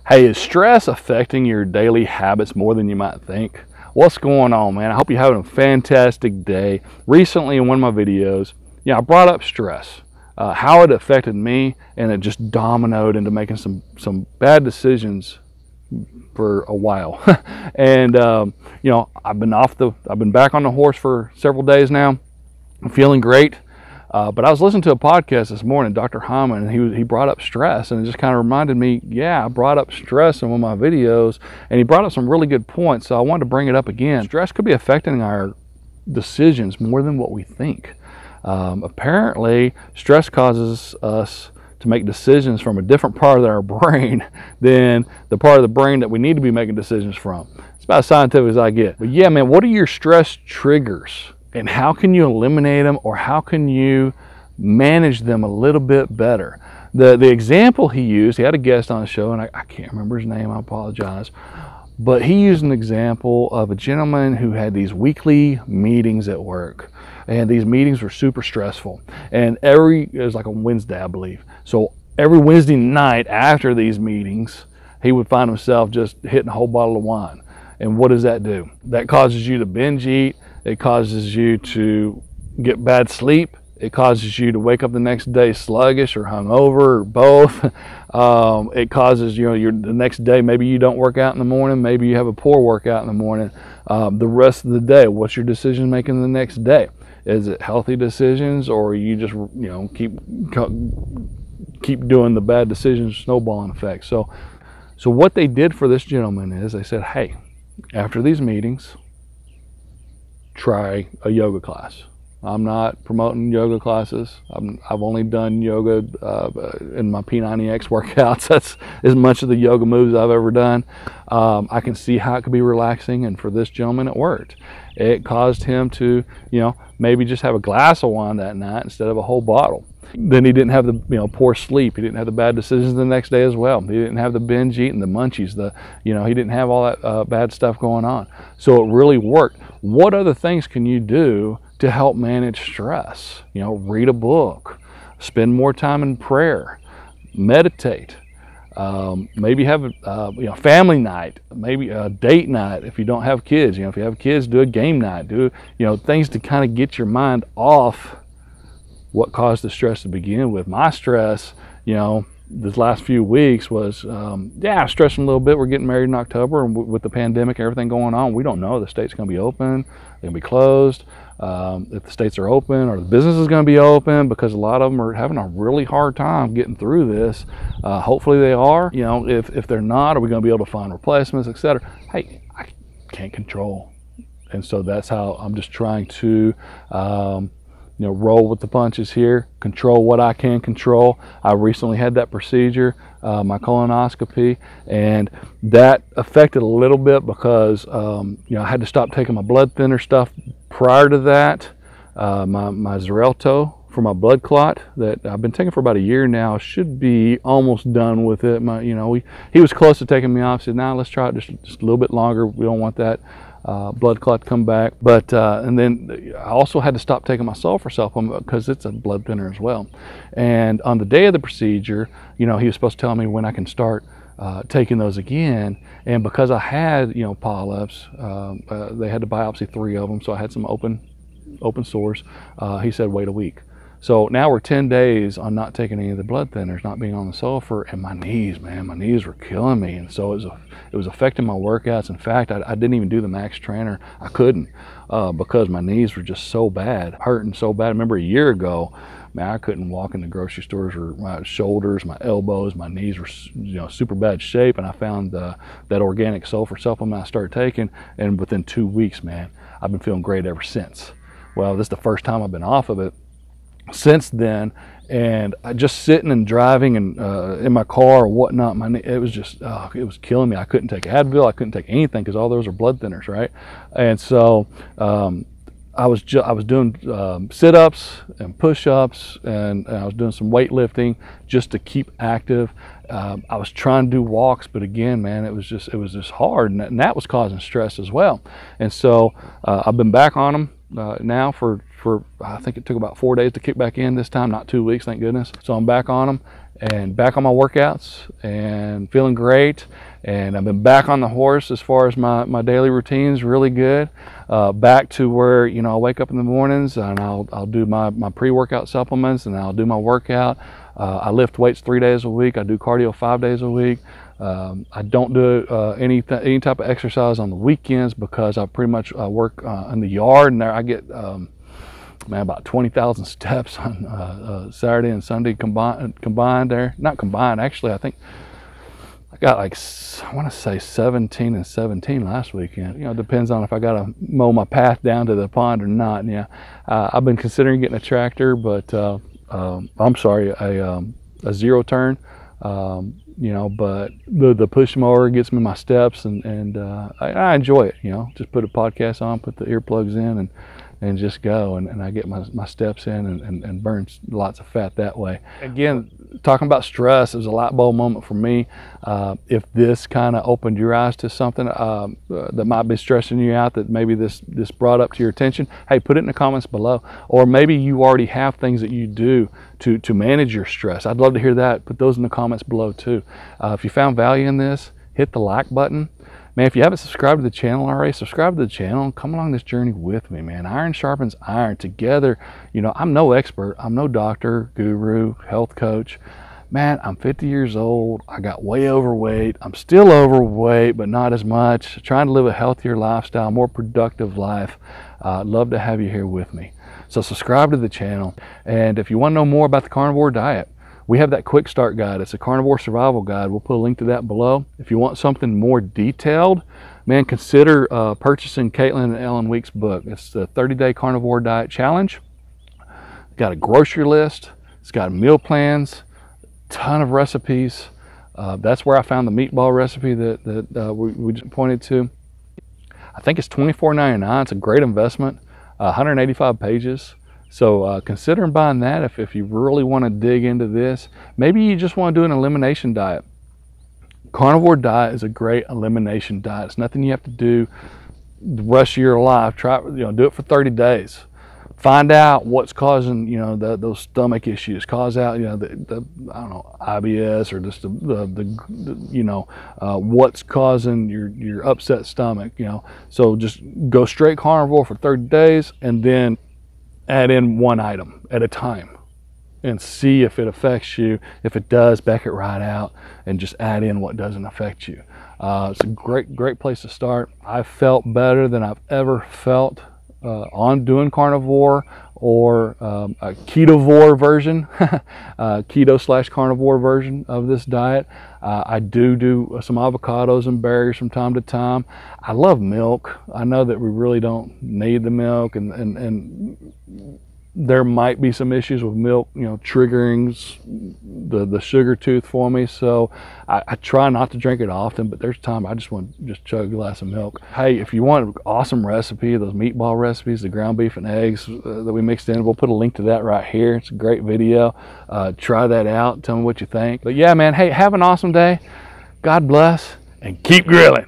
Hey, is stress affecting your daily habits more than you might think? What's going on, man? I hope you're having a fantastic day. Recently in one of my videos, I brought up stress, how it affected me, and it just dominoed into making some bad decisions for a while. And I've been back on the horse for several days now. I'm feeling great. But I was listening to a podcast this morning, Dr. Hyman, and he brought up stress, and it just kind of reminded me, I brought up stress in one of my videos, and he brought up some really good points, so I wanted to bring it up again. Stress could be affecting our decisions more than what we think. Apparently, stress causes us to make decisions from a different part of our brain than the part of the brain that we need to be making decisions from. It's about as scientific as I get. But yeah, man, what are your stress triggers? And how can you eliminate them, or how can you manage them a little bit better? The example he used, he had a guest on the show, and I can't remember his name, I apologize. But he used an example of a gentleman who had these weekly meetings at work. And these meetings were super stressful. And it was like on Wednesday, I believe. So every Wednesday night after these meetings, he would find himself just hitting a whole bottle of wine. And what does that do? That causes you to binge eat. It causes you to get bad sleep. It causes you to wake up the next day sluggish or hungover or both. It causes, the next day, maybe you don't work out in the morning. Maybe you have a poor workout in the morning. The rest of the day, what's your decision making the next day? Is it healthy decisions, or you just, keep doing the bad decisions, snowballing effect? So what they did for this gentleman is they said, hey, after these meetings, try a yoga class. I'm not promoting yoga classes. I've only done yoga in my P90X workouts. That's as much of the yoga moves I've ever done. I can see how it could be relaxing, and for this gentleman it worked. It caused him to, maybe just have a glass of wine that night instead of a whole bottle. Then he didn't have the poor sleep. He didn't have the bad decisions the next day as well. He didn't have the binge eating, the munchies, he didn't have all that bad stuff going on. So it really worked. What other things can you do to help manage stress? Read a book, spend more time in prayer, meditate, maybe have a family night, maybe a date night if you don't have kids. If you have kids, do a game night, do things to kind of get your mind off what caused the stress to begin with. My stress, this last few weeks was, I'm stressing a little bit. We're getting married in October, and with the pandemic, everything going on, we don't know if the state's going to be open, they're going to be closed, if the states are open, or the business is going to be open, because a lot of them are having a really hard time getting through this. Hopefully they are. If they're not, are we going to be able to find replacements, etc.? Hey, I can't control. And so that's how I'm just trying to roll with the punches here, control what I can control. I recently had that procedure, my colonoscopy, and that affected a little bit because I had to stop taking my blood thinner stuff prior to that. My Xarelto for my blood clot that I've been taking for about a year now, should be almost done with it. He was close to taking me off. Said, "Nah, let's try it just a little bit longer. We don't want that blood clot to come back." But and then I also had to stop taking my sulfur supplement because it's a blood thinner as well. And on the day of the procedure, he was supposed to tell me when I can start taking those again. And because I had polyps, they had to biopsy 3 of them, so I had some open sores. He said wait a week. So now we're 10 days on not taking any of the blood thinners, not being on the sulfur, and my knees were killing me. And so it was affecting my workouts. In fact, I didn't even do the max trainer. I couldn't because my knees were just so bad, hurting so bad. I remember a year ago, man, I couldn't walk in the grocery stores, or my shoulders, my elbows, my knees were super bad shape. And I found that organic sulfur supplement I started taking, and within 2 weeks, man, I've been feeling great ever since. Well, this is the first time I've been off of it since then, and I just sitting and driving and in my car or whatnot, it was just it was killing me. I couldn't take Advil, I couldn't take anything, because all those are blood thinners, right? And so I was doing sit-ups and push-ups, and I was doing some weightlifting just to keep active. I was trying to do walks, but again, man, it was just hard, and that was causing stress as well. And so I've been back on them. now for I think it took about 4 days to kick back in this time, not 2 weeks, thank goodness. So I'm back on them and back on my workouts and feeling great. And I've been back on the horse as far as my daily routines, really good. Back to where, you know, I'll wake up in the mornings and I'll do my pre-workout supplements and I'll do my workout. I lift weights 3 days a week. I do cardio 5 days a week. I don't do any type of exercise on the weekends because I pretty much work in the yard, and there I get man, about 20,000 steps on Saturday and Sunday combined there. Not combined, actually. I think I got like, I want to say 17 and 17 last weekend. You know, it depends on if I got to mow my path down to the pond or not. Yeah, I've been considering getting a tractor, but I'm sorry, a zero turn. You know, but the push mower gets me my steps, and I enjoy it. You know, just put a podcast on, put the earplugs in, and just go, and I get my steps in and burn lots of fat that way. Again, talking about stress, it was a light bulb moment for me. If this kind of opened your eyes to something that might be stressing you out, that maybe this brought up to your attention, hey, put it in the comments below. Or maybe you already have things that you do to manage your stress. I'd love to hear that. Put those in the comments below too. If you found value in this, hit the like button. Man, if you haven't subscribed to the channel already, subscribe to the channel and come along this journey with me, man. Iron sharpens iron. Together, you know, I'm no expert. I'm no doctor, guru, health coach. Man, I'm 50 years old. I got way overweight. I'm still overweight, but not as much. Trying to live a healthier lifestyle, more productive life. I'd love to have you here with me. So subscribe to the channel. And if you want to know more about the carnivore diet, we have that quick start guide. It's a carnivore survival guide. We'll put a link to that below. If you want something more detailed, man, consider purchasing Caitlin and Ellen Weeks' book. It's the 30-day carnivore diet challenge. It's got a grocery list. It's got meal plans, ton of recipes. That's where I found the meatball recipe that we just pointed to. I think it's $24.99. It's a great investment. 185 pages. So consider buying that if you really want to dig into this. Maybe you just want to do an elimination diet. Carnivore diet is a great elimination diet. It's nothing you have to do the rest of your life. Try, you know, do it for 30 days. Find out what's causing, you know, those stomach issues. Cause out, you know, the I don't know, IBS, or just the you know, what's causing your upset stomach. You know, so just go straight carnivore for 30 days, and then add in one item at a time and see if it affects you. If it does, back it right out and just add in what doesn't affect you. It's a great place to start. I felt better than I've ever felt on doing carnivore, or a Ketovore version, keto/carnivore version of this diet. I do some avocados and berries from time to time. I love milk. I know that we really don't need the milk, and there might be some issues with milk, you know, triggering the sugar tooth for me. So I try not to drink it often, but there's time I just want to just chug a glass of milk. Hey, if you want an awesome recipe, those meatball recipes, the ground beef and eggs that we mixed in, we'll put a link to that right here. It's a great video. Try that out. Tell me what you think. But yeah, man, hey, have an awesome day. God bless, and keep grilling.